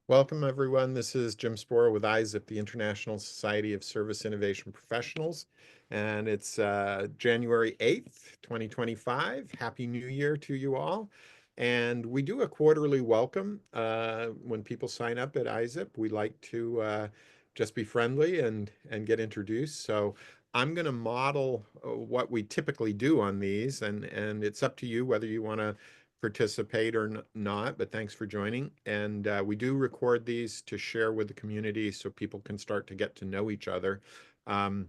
Welcome, everyone. This is Jim Spohrer with ISSIP, the International Society of Service Innovation Professionals. And it's January 8th, 2025. Happy New Year to you all. And we do a quarterly welcome when people sign up at ISSIP. We like to just be friendly and get introduced. So I'm going to model what we typically do on these, and it's up to you whether you want to participate or not, but thanks for joining. And we do record these to share with the community so people can start to get to know each other. Um,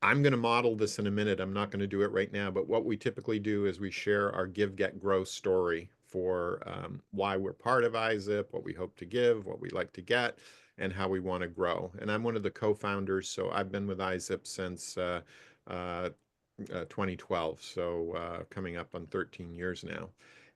I'm going to model this in a minute. I'm not going to do it right now, but what we typically do is we share our give, get, grow story for why we're part of ISIP, what we hope to give, what we like to get, and how we want to grow. And I'm one of the co-founders, so I've been with ISIP since uh, 2012, so coming up on 13 years now.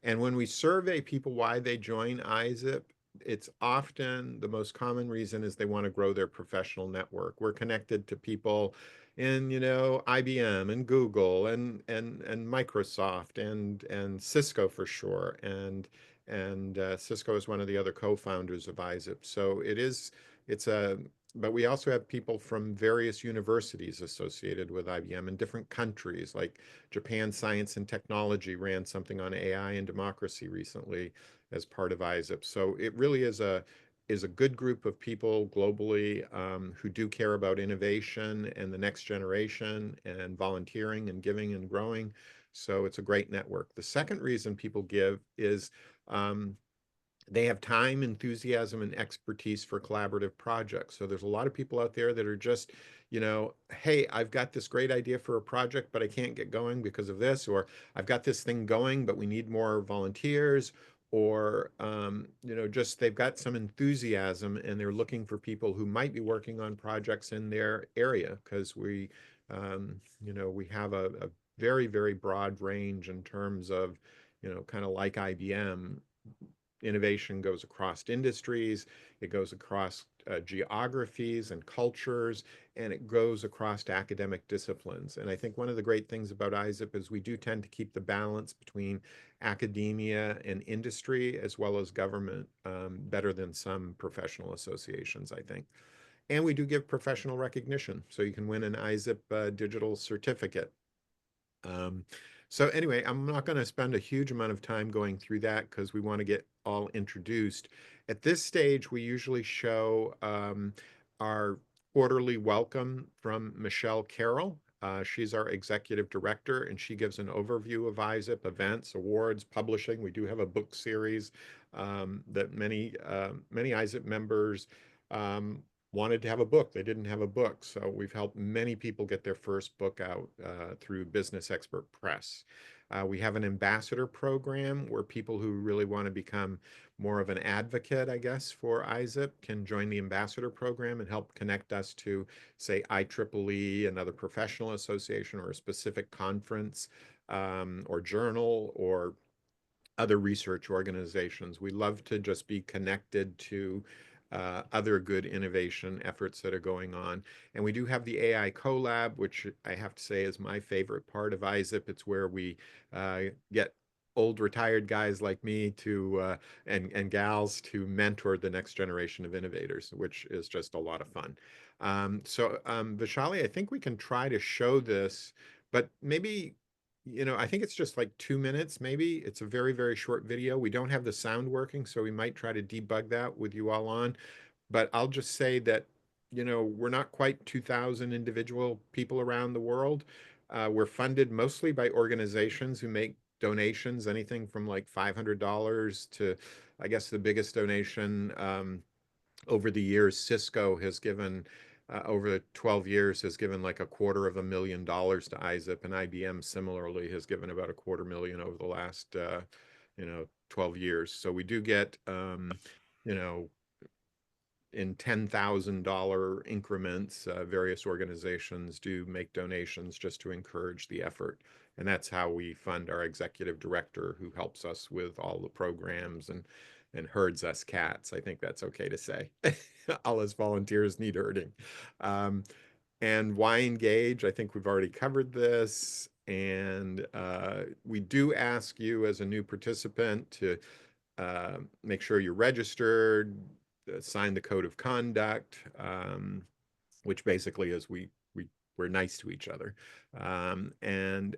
And when we survey people why they join ISIP, it's often the most common reason is they want to grow their professional network. We're connected to people in, IBM and Google and Microsoft and Cisco for sure. And Cisco is one of the other co-founders of ISIP. So it's a but we also have people from various universities associated with IBM in different countries, like Japan Science and Technology ran something on AI and democracy recently as part of ISIP. So it really is a good group of people globally who do care about innovation and the next generation and volunteering and giving and growing. So it's a great network. The second reason people give is um, they have time, enthusiasm, and expertise for collaborative projects. So there's a lot of people out there that are just, hey, I've got this great idea for a project, but I can't get going because of this, or I've got this thing going, but we need more volunteers, or just they've got some enthusiasm and they're looking for people who might be working on projects in their area because we have a very, very broad range in terms of, kind of like IBM. Innovation goes across industries, it goes across geographies and cultures, and it goes across academic disciplines. And I think one of the great things about ISIP is we do tend to keep the balance between academia and industry as well as government better than some professional associations, I think. And we do give professional recognition. So you can win an ISIP digital certificate. Um, so anyway, I'm not going to spend a huge amount of time going through that because we want to get all introduced. At this stage, we usually show our quarterly welcome from Michele Carroll. She's our executive director, and she gives an overview of ISIP events, awards, publishing. We do have a book series that many ISIP members um, wanted to have a book. They didn't have a book. So we've helped many people get their first book out through Business Expert Press. We have an ambassador program where people who really want to become more of an advocate, I guess, for ISIP can join the ambassador program and help connect us to, say, IEEE, another professional association, or a specific conference or journal or other research organizations. We love to just be connected to other good innovation efforts that are going on. And we do have the AI CoLab, which I have to say is my favorite part of ISIP. It's where we get old retired guys like me to and gals to mentor the next generation of innovators, which is just a lot of fun. Vaishali, I think we can try to show this, but maybe I think it's just like 2 minutes, maybe. It's a very, very short video. We don't have the sound working, so we might try to debug that with you all on. But I'll just say that, we're not quite 2,000 individual people around the world. We're funded mostly by organizations who make donations, anything from like $500 to, I guess, the biggest donation over the years, Cisco has given over the 12 years has given like $250,000 to ISIP, and IBM similarly has given about $250,000 over the last 12 years. So we do get you know in $10,000 increments. Various organizations do make donations just to encourage the effort. And that's how we fund our executive director, who helps us with all the programs and herds us cats. I think that's okay to say. All us volunteers need herding. Um, and why engage? I think we've already covered this. And we do ask you as a new participant to make sure you're registered, sign the code of conduct, which basically is we're nice to each other. And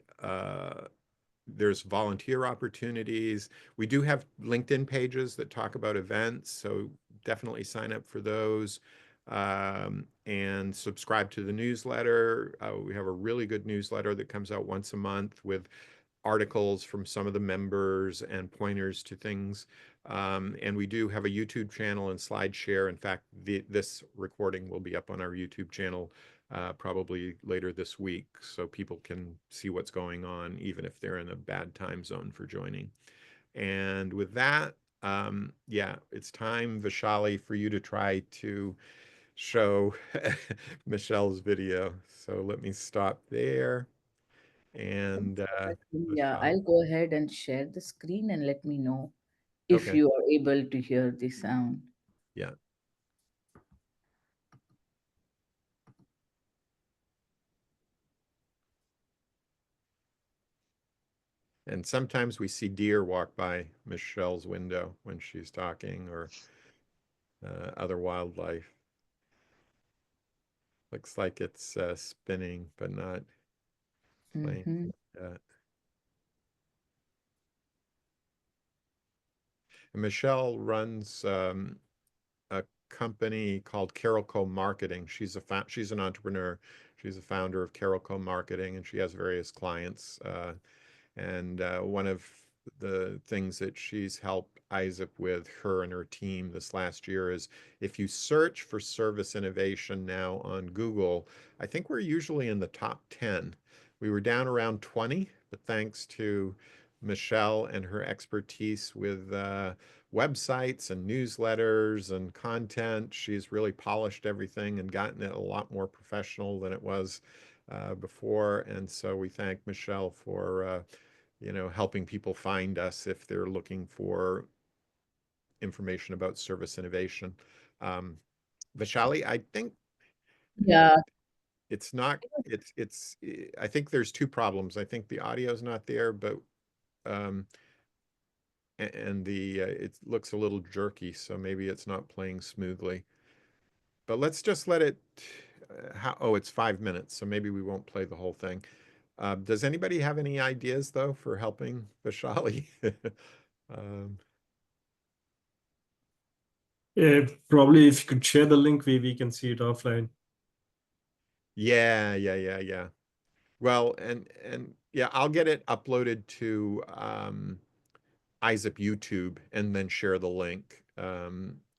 there's volunteer opportunities. We do have LinkedIn pages that talk about events, so definitely sign up for those. And subscribe to the newsletter. We have a really good newsletter that comes out once a month with articles from some of the members and pointers to things. And we do have a YouTube channel and SlideShare. In fact, this recording will be up on our YouTube channel probably later this week, so people can see what's going on, even if they're in a bad time zone for joining. And with that, yeah, it's time, Vaishali, for you to try to show Michelle's video. So let me stop there. And Yeah, Vaishali, I'll go ahead and share the screen and let me know if okay, you are able to hear the sound. yeah. And sometimes we see deer walk by Michelle's window when she's talking, or other wildlife. Looks like it's spinning, but not playing Mm-hmm. like that. And Michelle runs a company called Carroll Marketing. She's an entrepreneur. She's a founder of Carroll Marketing, and she has various clients. And one of the things that she's helped ISSIP with, her and her team, this last year is if you search for service innovation now on Google, I think we're usually in the top 10. We were down around 20, but thanks to Michelle and her expertise with websites and newsletters and content, she's really polished everything and gotten it a lot more professional than it was before. And so we thank Michelle for helping people find us if they're looking for information about service innovation. Um, Vaishali, I think Yeah, it's not, I think there's two problems. I think the audio is not there, but, um, and it looks a little jerky, so maybe it's not playing smoothly. But let's just let it, oh, it's 5 minutes, so maybe we won't play the whole thing. Does anybody have any ideas, though, for helping Vaishali? Um, Probably if you could share the link, we can see it offline. yeah. Well, and yeah, I'll get it uploaded to ISIP YouTube and then share the link.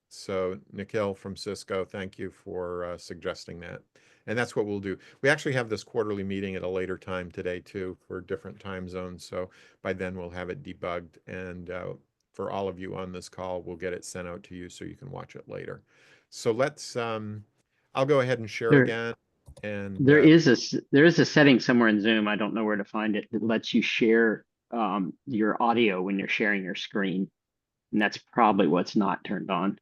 So Nikhil from Cisco, thank you for suggesting that. And that's what we'll do. We actually have this quarterly meeting at a later time today too for different time zones. So by then we'll have it debugged. And for all of you on this call, we'll get it sent out to you so you can watch it later. So I'll go ahead and share There, again. And there is a setting somewhere in Zoom. I don't know where to find it that lets you share your audio when you're sharing your screen, and that's probably what's not turned on.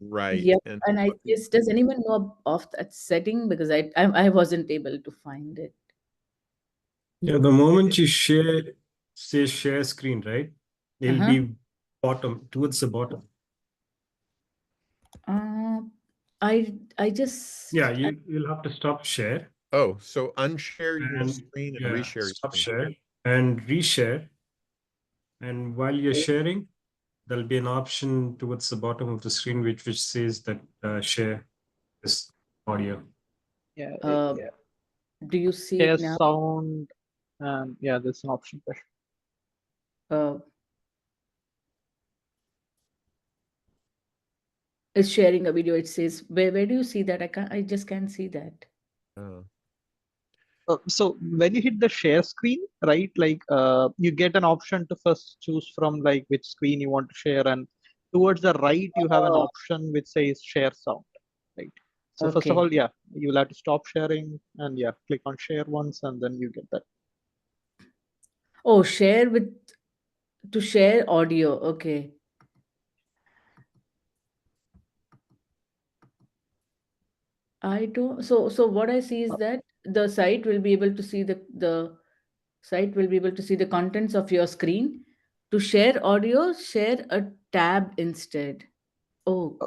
right. yep. And And I just, does anyone know of that setting? Because I wasn't able to find it. Yeah, the moment you say share screen, right? It'll Uh-huh. be towards the bottom. Uh, I just Yeah, you'll have to stop share oh, so unshare your and screen and yeah, reshare your stop screen. share and reshare. And while you're sharing, there'll be an option towards the bottom of the screen which says that share this audio. Yeah, uh, do you see share it now? sound, and yeah, there's an option there. Uh, is sharing a video. It says where do you see that? I just can't see that. Oh, So when you hit the share screen, right, like you get an option to first choose from like which screen you want to share, and towards the right you have an Oh, option which says share sound, right? So first of okay. all, yeah, you'll have to stop sharing and yeah, click on share once, and then you get that. Oh, share with to share audio. Okay. I don't. So what I see is that the site will be able to see the site will be able to see the contents of your screen, To share audio, share a tab instead. Oh,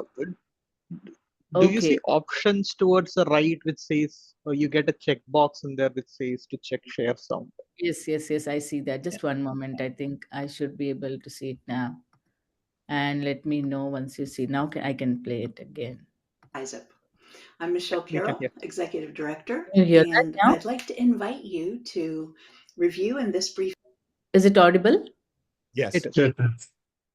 Do you see okay. options towards the right which says you get a checkbox in there which says to check share sound? Yes, I see that. Just one moment. I think I should be able to see it now. And let me know once you see. Now I can play it again. ISSIP. I'm Michele We can Carroll, hear. Executive Director, Can you hear that and now? I'd like to invite you to review in this brief Is it audible? Yes. It is. Sure.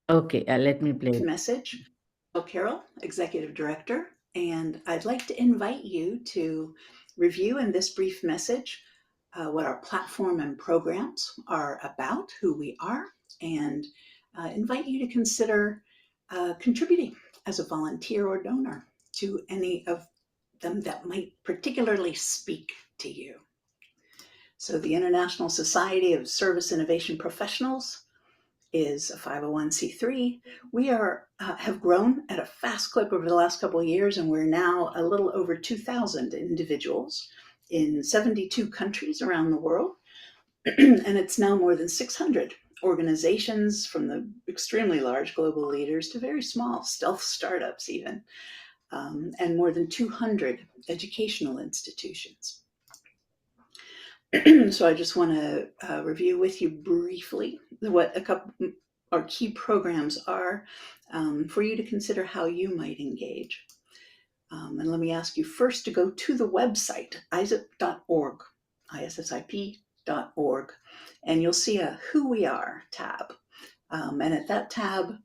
Okay, let me play it. message. Michele Carroll, Executive Director, and I'd like to invite you to review in this brief message what our platform and programs are about, who we are, and invite you to consider contributing as a volunteer or donor to any of them that might particularly speak to you. So the International Society of Service Innovation Professionals is a 501c3. We have grown at a fast clip over the last couple of years, and we're now a little over 2,000 individuals in 72 countries around the world. And it's now more than 600 organizations, from the extremely large global leaders to very small stealth startups even, and more than 200 educational institutions. So I just want to review with you briefly what a couple our key programs are, for you to consider how you might engage. And let me ask you first to go to the website, ISSIP.org, ISSIP.org, and you'll see a Who We Are tab. And at that tab,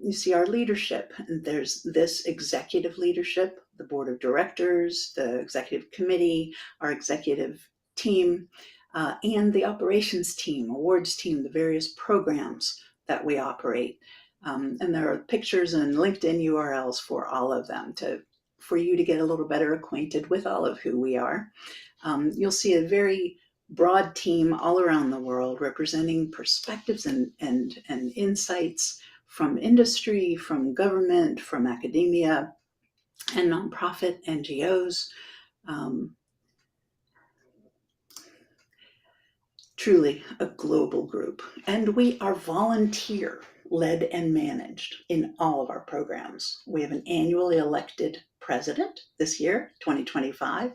you see our leadership, and there's this executive leadership, the board of directors, the executive committee, our executive team, and the operations team, awards team, the various programs that we operate. And there are pictures and LinkedIn URLs for all of them for you to get a little better acquainted with all of who we are. You'll see a very broad team all around the world representing perspectives and insights from industry, from government, from academia, and nonprofit NGOs. Truly a global group. And we are volunteer led and managed in all of our programs. We have an annually elected president this year, 2025.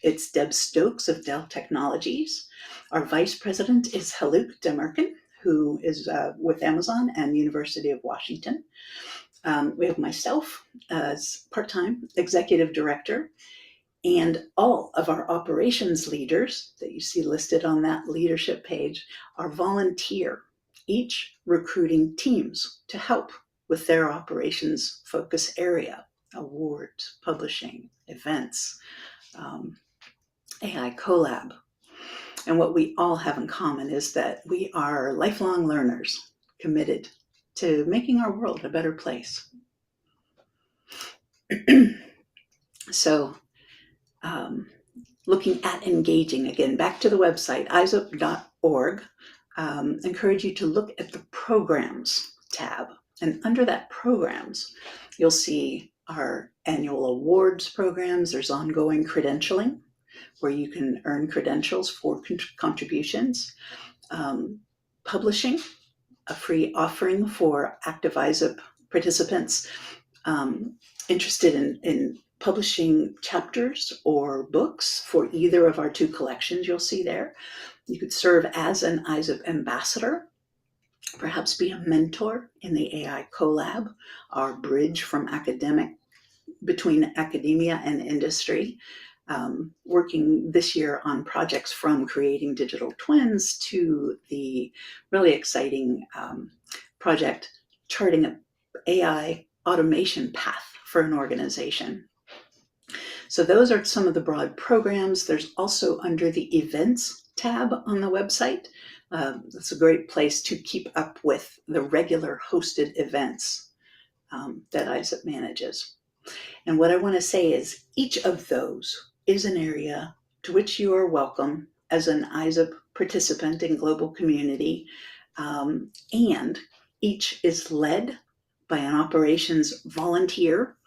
It's Deb Stokes of Dell Technologies. Our vice president is Haluk Demirkan, who is with Amazon and University of Washington. We have myself as part-time executive director, and all of our operations leaders that you see listed on that leadership page are volunteer, each recruiting teams to help with their operations focus area, awards, publishing, events, AI collab. And what we all have in common is that we are lifelong learners committed to making our world a better place. So, looking at engaging, again, back to the website, ISSIP.org, encourage you to look at the programs tab. And under that programs, you'll see our annual awards programs. There's ongoing credentialing, where you can earn credentials for contributions. Publishing, a free offering for active ISSIP participants interested in publishing chapters or books for either of our two collections. You'll see there. You could serve as an ISSIP ambassador, perhaps be a mentor in the AI collab, our bridge from between academia and industry. Working this year on projects from creating digital twins to the really exciting project charting an AI automation path for an organization. So those are some of the broad programs. There's also, under the events tab on the website, that's a great place to keep up with the regular hosted events that ISSIP manages. And what I want to say is each of those is an area to which you are welcome as an ISSIP participant in global community, and each is led by an operations volunteer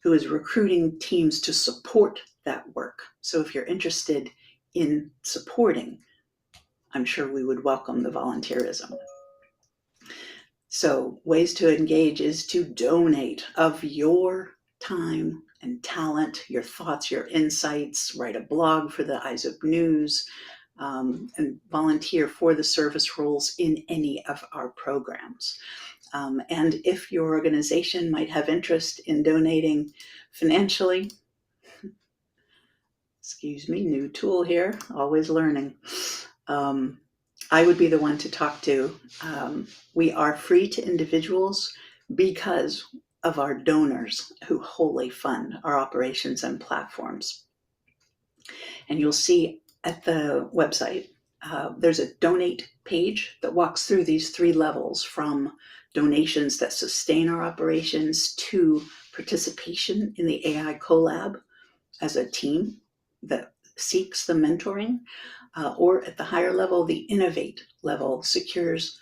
who is recruiting teams to support that work. So if you're interested in supporting, I'm sure we would welcome the volunteerism. So ways to engage is to donate of your time and talent, your thoughts, your insights, write a blog for the ISSIP News, and volunteer for the service roles in any of our programs. And if your organization might have interest in donating financially, excuse me, new tool here, always learning. I would be the one to talk to. We are free to individuals because of our donors who wholly fund our operations and platforms. And you'll see at the website, there's a donate page that walks through these 3 levels, from donations that sustain our operations to participation in the AI Collab as a team that seeks the mentoring, or at the higher level, the innovate level secures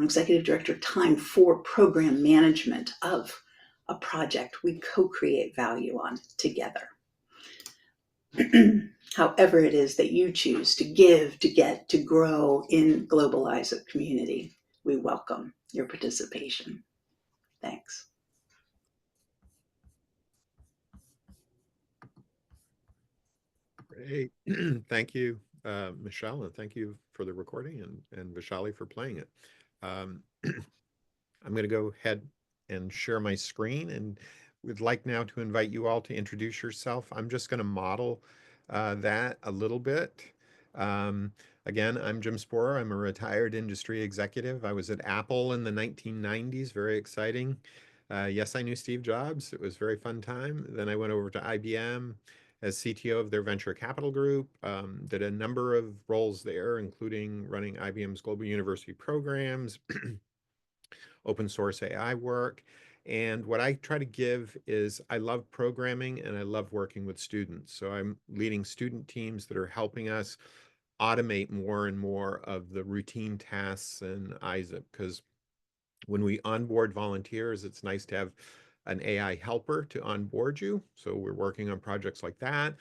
executive director time for program management of a project we co-create value on together. However it is that you choose to give, to get, to grow in Global ISSIP community, we welcome your participation. Thanks. Great. Thank you, Michele, and thank you for the recording, and Vaishali for playing it. I'm going to go ahead and share my screen, and would like now to invite you all to introduce yourself. I'm just going to model that a little bit. Again, I'm Jim Spohrer. I'm a retired industry executive. I was at Apple in the 1990s, very exciting. Yes, I knew Steve Jobs. It was a very fun time. Then I went over to IBM as CTO of their venture capital group, did a number of roles there, including running IBM's global university programs, open source AI work. And what I try to give is I love programming and I love working with students. So I'm leading student teams that are helping us automate more and more of the routine tasks in ISSIP, because when we onboard volunteers, it's nice to have an AI helper to onboard you. So we're working on projects like that.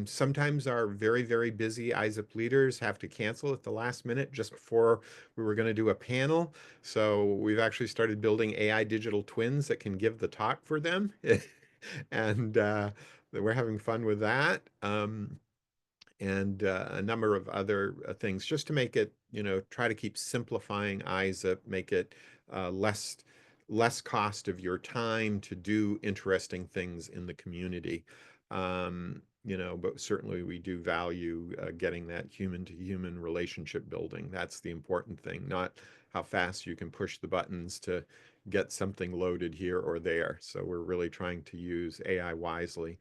Sometimes our very, very busy ISSIP leaders have to cancel at the last minute just before we were going to do a panel. So we've actually started building AI digital twins that can give the talk for them. And we're having fun with that. And a number of other things just to make it, try to keep simplifying ISSIP, make it less cost of your time to do interesting things in the community. But certainly we do value getting that human-to-human relationship building. That's the important thing, not how fast you can push the buttons to get something loaded here or there. So we're really trying to use AI wisely.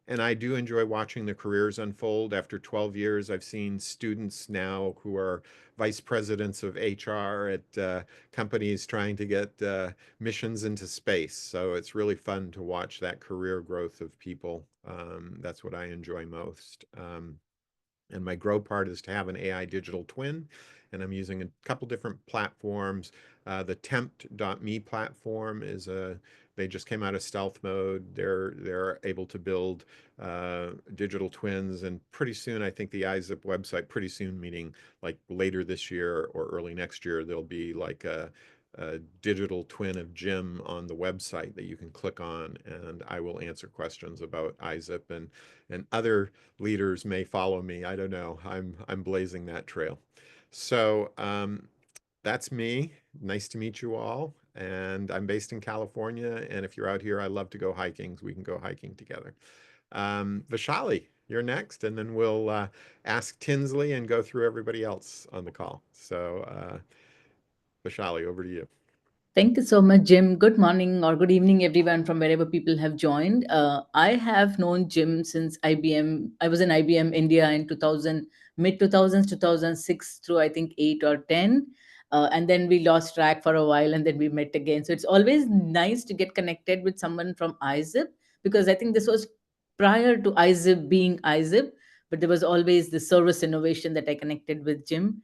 And I do enjoy watching the careers unfold. After 12 years, I've seen students now who are vice presidents of HR at companies trying to get missions into space. So it's really fun to watch that career growth of people. That's what I enjoy most. And my grow part is to have an AI digital twin, and I'm using a couple different platforms. The tempt.me platform they just came out of stealth mode. They're able to build digital twins, and pretty soon, I think the ISSIP website, pretty soon meaning like later this year or early next year, there'll be like a digital twin of Jim on the website that you can click on, and I will answer questions about ISSIP, and other leaders may follow me. I don't know. I'm blazing that trail. So that's me. Nice to meet you all. And I'm based in California. And if you're out here, I love to go hiking. So we can go hiking together. Vaishali, you're next, and then we'll ask Tinsley and go through everybody else on the call. So Vaishali, over to you. Thank you so much, Jim. Good morning or good evening, everyone, from wherever people have joined. I have known Jim since IBM. I was in IBM India in 2000, mid 2000s, 2006 through I think 8 or 10. And then we lost track for a while and then we met again. So it's always nice to get connected with someone from ISSIP, because I think this was prior to ISSIP being ISSIP, but there was always the service innovation that I connected with Jim.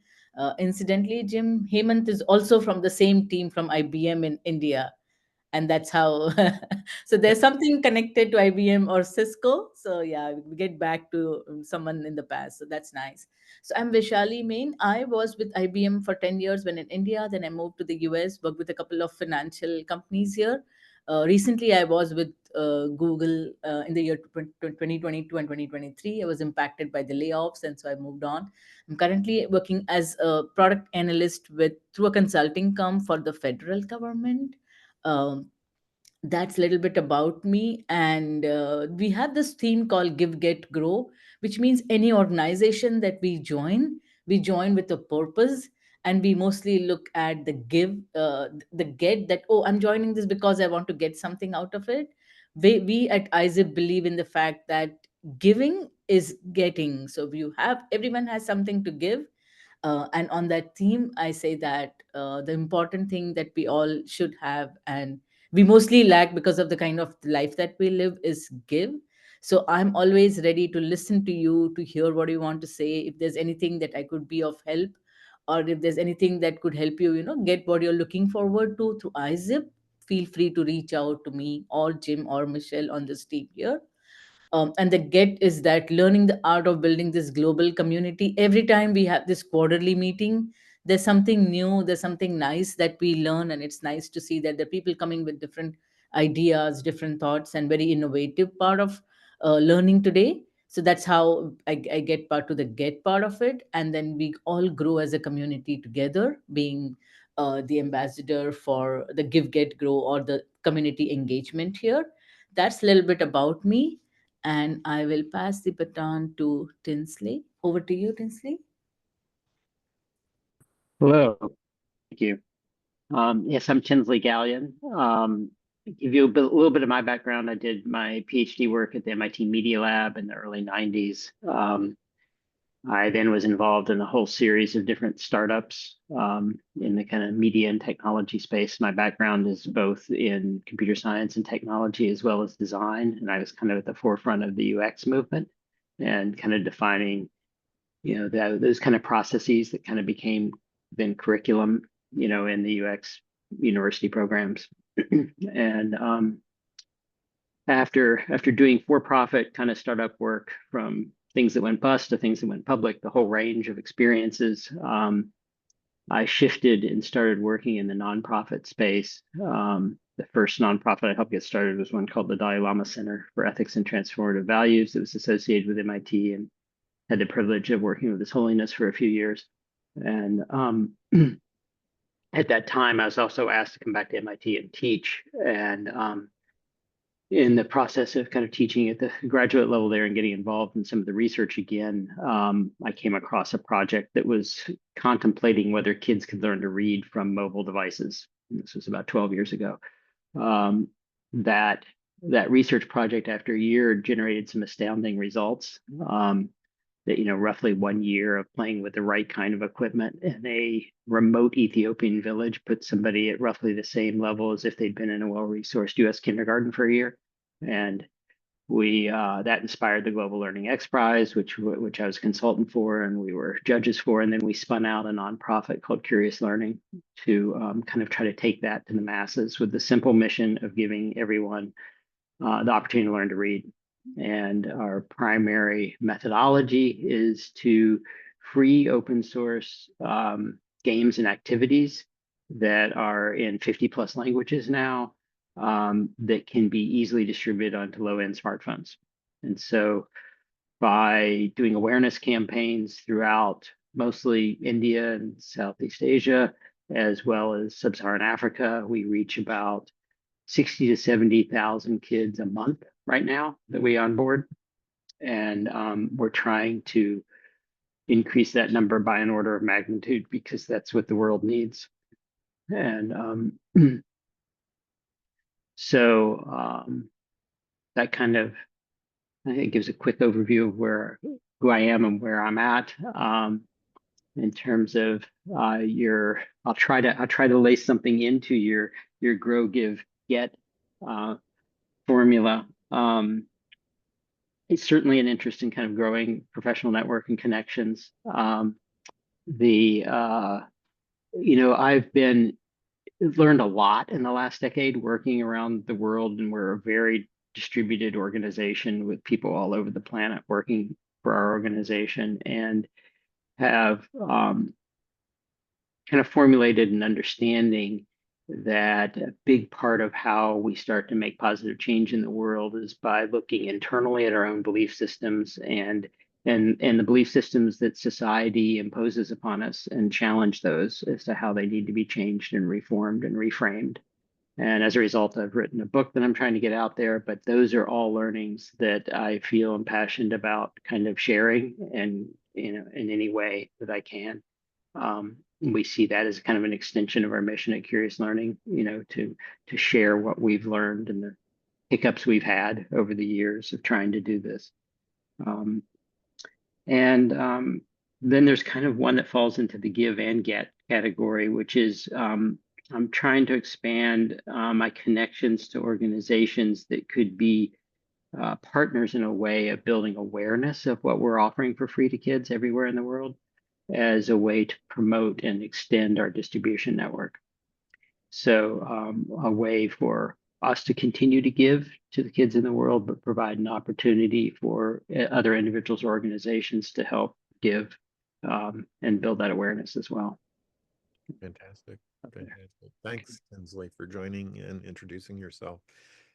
Incidentally, Jim Hemant is also from the same team from IBM in India. And that's how so there's something connected to IBM or Cisco. So yeah, we get back to someone in the past, so that's nice. So I'm Vaishali Main. I was with IBM for 10 years when in India, then I moved to the US, worked with a couple of financial companies here. Recently I was with Google in the year 2022 and 2023. I was impacted by the layoffs, and so I moved on. I'm currently working as a product analyst with through a consulting firm for the federal government. um, that's a little bit about me. And we have this theme called Give, Get, Grow, which means any organization that we join with a purpose. And we mostly look at the give, the get, that, oh, I'm joining this because I want to get something out of it. We at ISIP believe in the fact that giving is getting. So everyone has something to give. And on that theme, I say that the important thing that we all should have, and we mostly lack because of the kind of life that we live, is give. So I'm always ready to listen to you, to hear what you want to say. If there's anything that I could be of help, or if there's anything that could help you, get what you're looking forward to through ISIP, feel free to reach out to me or Jim or Michelle on this team here. And the get is that learning the art of building this global community. Every time we have this quarterly meeting, there's something new, there's something nice that we learn, and it's nice to see that the people coming with different ideas, different thoughts, and very innovative part of learning today. So that's how I get part to the get part of it, and then we all grow as a community together, being the ambassador for the Give, Get, Grow, or the community engagement here. That's a little bit about me, and I will pass the baton to Tinsley. Over to you, Tinsley. Hello. Thank you. Yes, I'm Tinsley Gallion. Give you a little bit of my background. I did my PhD work at the MIT Media Lab in the early 90s. I then was involved in a whole series of different startups in the kind of media and technology space. My background is both in computer science and technology as well as design, and I was kind of at the forefront of the UX movement and kind of defining, those kind of processes that kind of became then curriculum, in the UX university programs. And after doing for-profit kind of startup work, from things that went bust to things that went public, the whole range of experiences, I shifted and started working in the nonprofit space. The first nonprofit I helped get started was one called the Dalai Lama Center for Ethics and Transformative Values. It was associated with MIT, and had the privilege of working with His Holiness for a few years. And at that time, I was also asked to come back to MIT and teach. And in the process of kind of teaching at the graduate level there and getting involved in some of the research again, I came across a project that was contemplating whether kids could learn to read from mobile devices. And this was about 12 years ago. That research project, after a year, generated some astounding results. That, roughly 1 year of playing with the right kind of equipment in a remote Ethiopian village put somebody at roughly the same level as if they'd been in a well-resourced US kindergarten for a year. And we that inspired the Global Learning X Prize, which I was a consultant for, and we were judges for. And then we spun out a nonprofit called Curious Learning to kind of try to take that to the masses with the simple mission of giving everyone the opportunity to learn to read. And our primary methodology is to free open source games and activities that are in 50+ languages now, that can be easily distributed onto low-end smartphones. And so by doing awareness campaigns throughout mostly India and Southeast Asia, as well as Sub-Saharan Africa, we reach about 60 to 70,000 kids a month right now that we onboard. And we're trying to increase that number by an order of magnitude because that's what the world needs. And so that kind of, I think, gives a quick overview of who I am and where I'm at. In terms of I'll try to lay something into your grow, give, get formula. It's certainly an interest in kind of growing professional network and connections. I've been learned a lot in the last decade working around the world, and we're a very distributed organization with people all over the planet working for our organization, and have kind of formulated an understanding that a big part of how we start to make positive change in the world is by looking internally at our own belief systems and the belief systems that society imposes upon us, and challenge those as to how they need to be changed and reformed and reframed. And as a result, I've written a book that I'm trying to get out there, but those are all learnings that I feel impassioned about kind of sharing, and, you know, in any way that I can. We see that as kind of an extension of our mission at Curious Learning, you know, to share what we've learned and the hiccups we've had over the years of trying to do this. Then there's kind of one that falls into the give and get category, which is I'm trying to expand my connections to organizations that could be partners in a way of building awareness of what we're offering for free to kids everywhere in the world, as a way to promote and extend our distribution network. So a way for us to continue to give to the kids in the world, but provide an opportunity for other individuals or organizations to help give and build that awareness as well. Fantastic. Fantastic. Thanks, Tinsley, for joining and introducing yourself.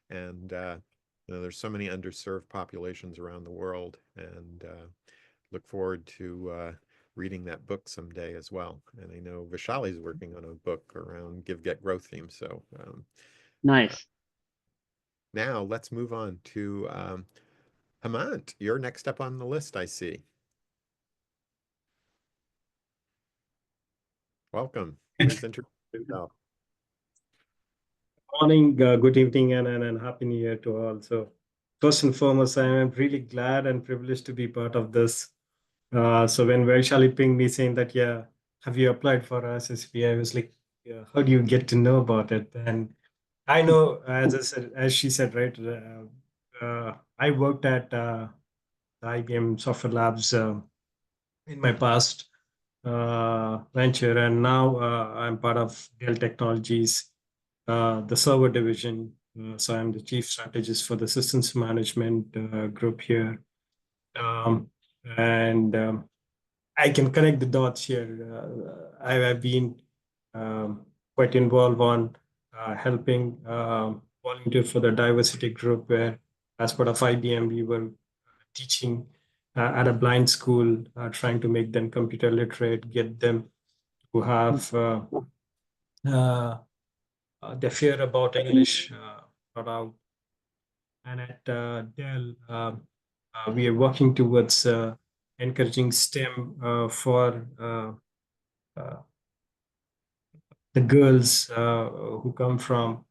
And you know, there's so many underserved populations around the world, and look forward to reading that book someday as well. And I know Vaishali's working on a book around give, get, growth themes. So Nice. now let's move on to Hemant. You're next up on the list, I see. Welcome. Please introduce yourself. Morning, good evening, and happy new year to all. So first and foremost, I am really glad and privileged to be part of this. So when Vaishali pinged me saying that, yeah, have you applied for ISSIP? I was like, yeah, how do you get to know about it? And I know, as she said, right, I worked at the IBM Software Labs in my past venture, and now I'm part of Dell Technologies, the server division. So I'm the chief strategist for the systems management group here. And I can connect the dots here. I've been quite involved on helping volunteer for the diversity group, where as part of IBM, we were teaching at a blind school, trying to make them computer literate, get them to have their fear about English brought out. And at Dell, we are working towards encouraging STEM for the girls who come from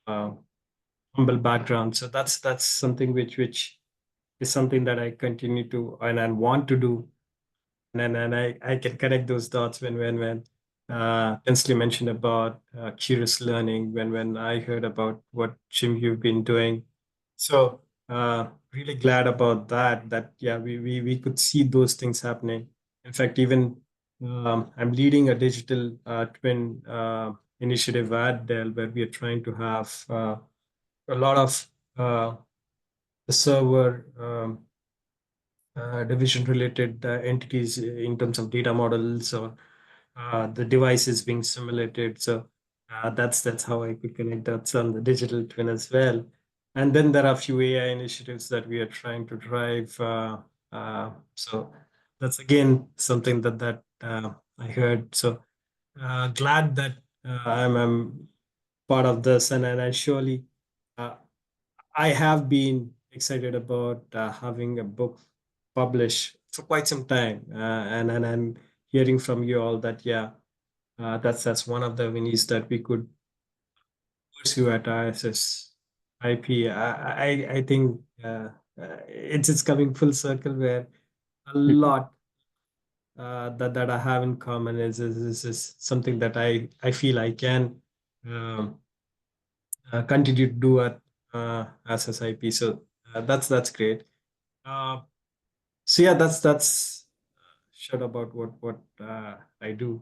humble backgrounds. So that's something which is something that I continue to and want to do. And I can connect those dots when Tinsley mentioned about curious learning, when I heard about what, Jim, you've been doing. So really glad about that yeah, we could see those things happening. In fact, even I'm leading a digital twin initiative at Dell, where we are trying to have a lot of the server division related entities in terms of data models or the devices being simulated. So that's how I could connect that on the digital twin as well. And then there are a few AI initiatives that we are trying to drive. So that's again something that I heard. So glad that I'm part of this, and I surely I have been excited about having a book published for quite some time, and I'm hearing from you all that yeah, that's one of the avenues that we could pursue at ISSIP. I think it's coming full circle, where a lot that I have in common is something that I feel I can continue to do at ISSIP. So that's great. So yeah, that's short about what I do.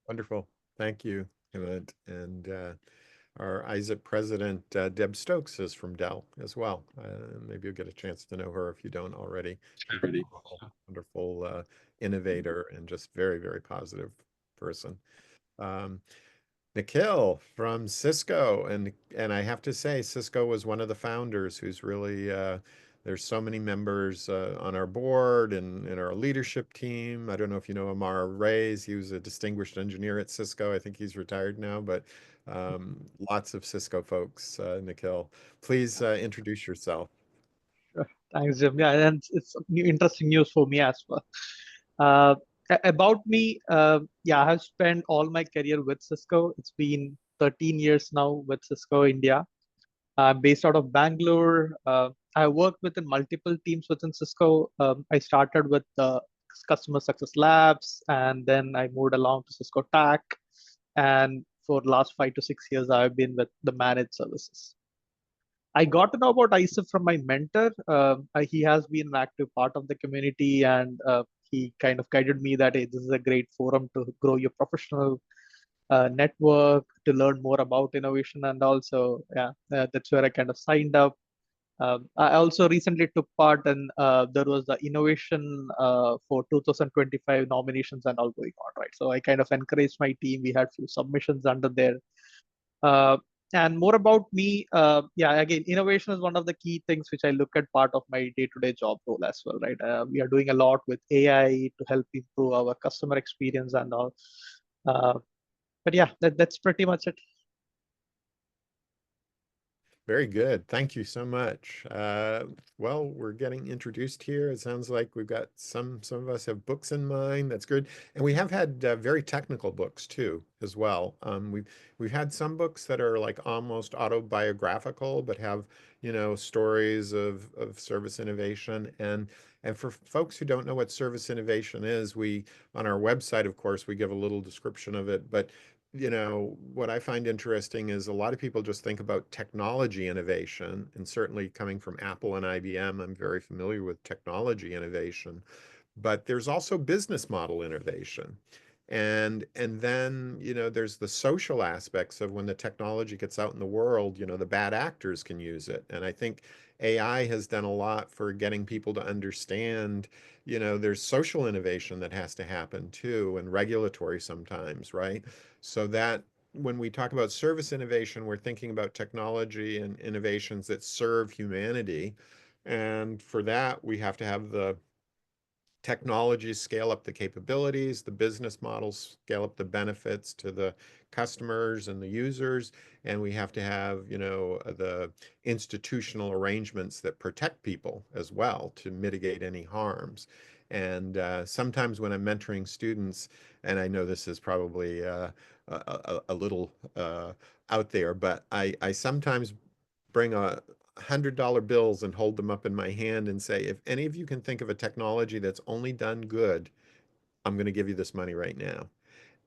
Wonderful. Thank you. And our ISSIP president, Deb Stokes, is from Dell as well. Maybe you'll get a chance to know her if you don't already. Wonderful innovator and just very, very positive person. Nikhil from Cisco, and I have to say, Cisco was one of the founders who's really there's so many members on our board and in our leadership team. I don't know if you know Amar Reyes. He was a distinguished engineer at Cisco. I think he's retired now, but lots of Cisco folks. Nikhil, please introduce yourself. Thanks, Jim. Yeah, and it's interesting news for me as well. About me, yeah, I have spent all my career with Cisco. It's been 13 years now with Cisco India. I'm based out of Bangalore. I worked within multiple teams within Cisco. I started with Customer Success Labs, and then I moved along to Cisco TAC. And for the last 5 to 6 years, I've been with the managed services. I got to know about ISSIP from my mentor. He has been an active part of the community, and he kind of guided me that, hey, this is a great forum to grow your professional network, to learn more about innovation. And also, yeah, that's where I kind of signed up. I also recently took part in, there was the innovation for 2025 nominations and all going on, right? So I kind of encouraged my team. We had few submissions under there. And more about me, yeah, again, innovation is one of the key things which I look at part of my day-to-day job role as well, right? We are doing a lot with AI to help improve our customer experience and all. But yeah, that's pretty much it. Very good. Thank you so much. Well, we're getting introduced here. It sounds like we've got some of us have books in mind. That's good. And we have had very technical books too, as well. We've had some books that are like almost autobiographical, but have, stories of service innovation. And for folks who don't know what service innovation is, we on our website, of course, we give a little description of it, but what I find interesting is a lot of people just think about technology innovation, and certainly coming from Apple and IBM, I'm very familiar with technology innovation, but there's also business model innovation. And then, there's the social aspects of when the technology gets out in the world, the bad actors can use it. And I think AI has done a lot for getting people to understand, there's social innovation that has to happen too, and regulatory sometimes, right? So that when we talk about service innovation, we're thinking about technology and innovations that serve humanity. And for that, we have to have the technologies scale up the capabilities, the business models scale up the benefits to the customers and the users, and we have to have, the institutional arrangements that protect people as well to mitigate any harms. And sometimes when I'm mentoring students, and I know this is probably a little out there, but I sometimes bring $100 bills and hold them up in my hand and say, if any of you can think of a technology that's only done good, I'm going to give you this money right now.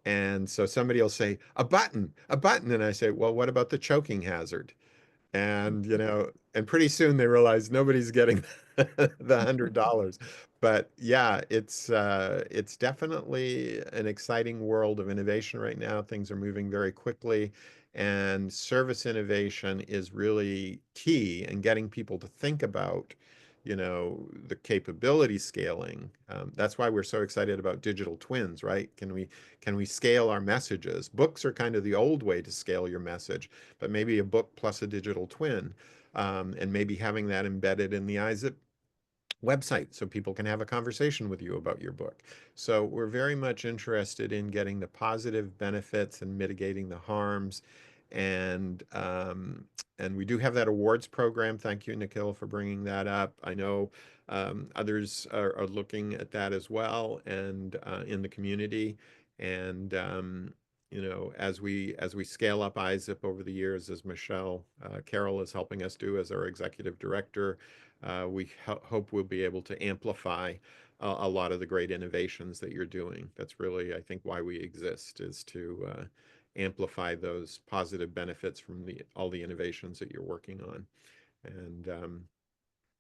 And so somebody will say, a button. And I say, well, what about the choking hazard? And, and pretty soon they realize nobody's getting the $100. But yeah, it's definitely an exciting world of innovation right now. Things are moving very quickly, and service innovation is really key in getting people to think about, the capability scaling. That's why we're so excited about digital twins, right? Can we scale our messages? Books are kind of the old way to scale your message, but maybe a book plus a digital twin, and maybe having that embedded in the ISSIP website so people can have a conversation with you about your book. So we're very much interested in getting the positive benefits and mitigating the harms. And we do have that awards program. Thank you, Nikhil, for bringing that up. I know others are looking at that as well, and in the community. And as we scale up ISSIP over the years, as Michele Carroll is helping us do as our executive director, we hope we'll be able to amplify a lot of the great innovations that you're doing. That's really, I think, why we exist, is to amplify those positive benefits from all the innovations that you're working on. And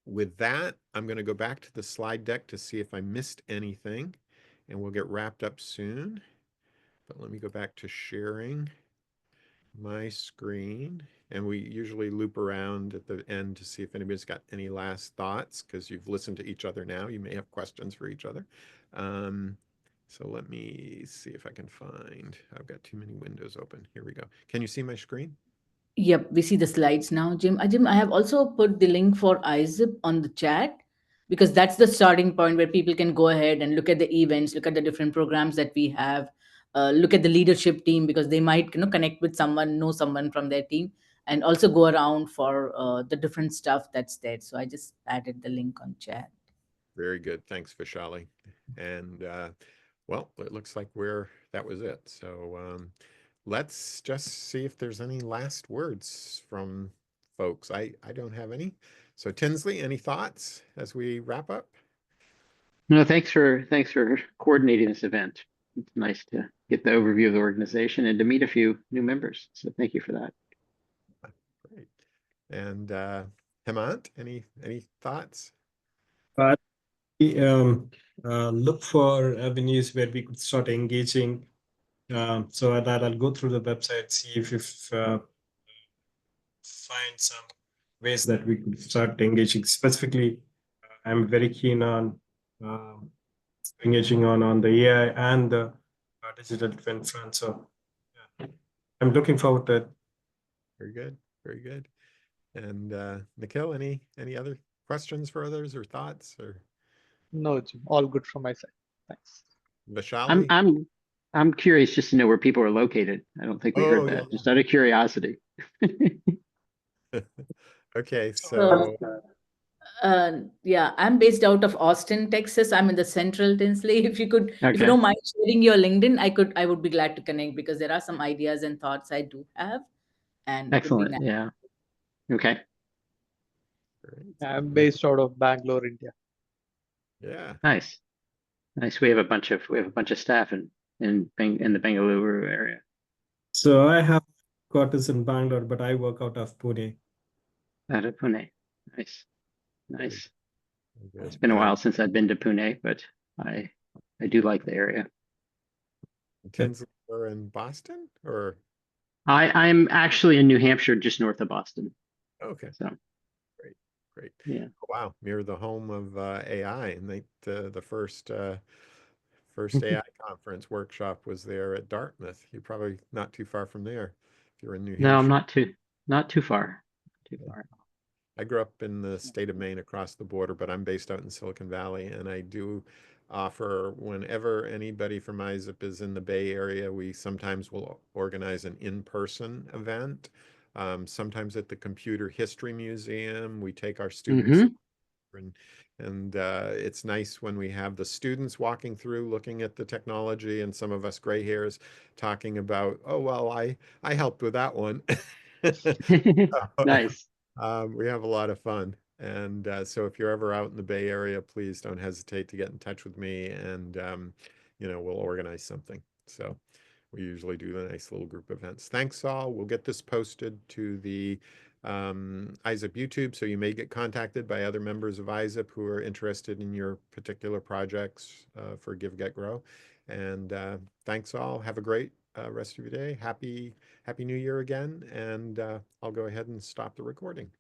with that, I'm going to go back to the slide deck to see if I missed anything, and we'll get wrapped up soon. But let me go back to sharing. my screen, and we usually loop around at the end to see if anybody's got any last thoughts, because you've listened to each other now. You may have questions for each other. So let me see if I can find, I've got too many windows open. Here we go. Can you see my screen? Yep, we see the slides now, Jim. Jim, I have also put the link for ISSIP on the chat because that's the starting point where people can go ahead and look at the events, look at the different programs that we have, look at the leadership team because they might connect with someone, know someone from their team, and also go around for the different stuff that's there. So I just added the link on chat. Very good. Thanks, Vaishali. And well, it looks like that was it. So let's just see if there's any last words from folks. I don't have any. So Tinsley, any thoughts as we wrap up? No, thanks for coordinating this event. It's nice to get the overview of the organization and to meet a few new members. So thank you for that. Great. And Hemant, any thoughts? Look for avenues where we could start engaging. So that I'll go through the website, see if find some ways that we could start engaging. Specifically, I'm very keen on engaging on the AI and the digital twin front. So yeah, I'm looking forward to it. Very good. Very good. And Nikhil, any other questions for others or thoughts or? No, Jim, all good from my side. Thanks. Vaishali? I'm curious just to know where people are located. I don't think we heard that. Yeah. Just out of curiosity. Okay, so Yeah, I'm based out of Austin, Texas. I'm in the central Tinsley. If you Okay. don't mind sharing your LinkedIn, I would be glad to connect because there are some ideas and thoughts I do have, and it would be Excellent. nice. Yeah. Okay. great. I'm based out of Bangalore, India. Yeah. Nice. Nice. We have a bunch of staff in the Bengaluru area. So I have quarters in Bangalore, but I work out of Pune. Out of Pune. Nice. Nice. Very It's good. been a And while since I've been to Pune, but I do like the area. Tinsley, you're in Boston or? I'm actually in New Hampshire, just north of Boston. Okay. So Great. yeah. Oh, wow. You're the home of AI, and the first AI conference workshop was there at Dartmouth. You're probably not too far from there if you're in New No, I'm Hampshire. not too far. Too far. I grew up in the state of Maine across the border, but I'm based out in Silicon Valley, and I do offer whenever anybody from ISSIP is in the Bay Area, we sometimes will organize an in-person event. Sometimes at the Computer History Museum, we take our students and it's nice when we have the students walking through looking at the technology and some of us gray hairs talking about, oh, well, I helped with that one. Nice. We have a lot of fun. And so if you're ever out in the Bay Area, please don't hesitate to get in touch with me and, we'll organize something. So we usually do the nice little group events. Thanks all. We'll get this posted to the ISSIP YouTube, so you may get contacted by other members of ISSIP who are interested in your particular projects for Give, Get, Grow. And thanks all. Have a great rest of your day. Happy New Year again. And I'll go ahead and stop the recording.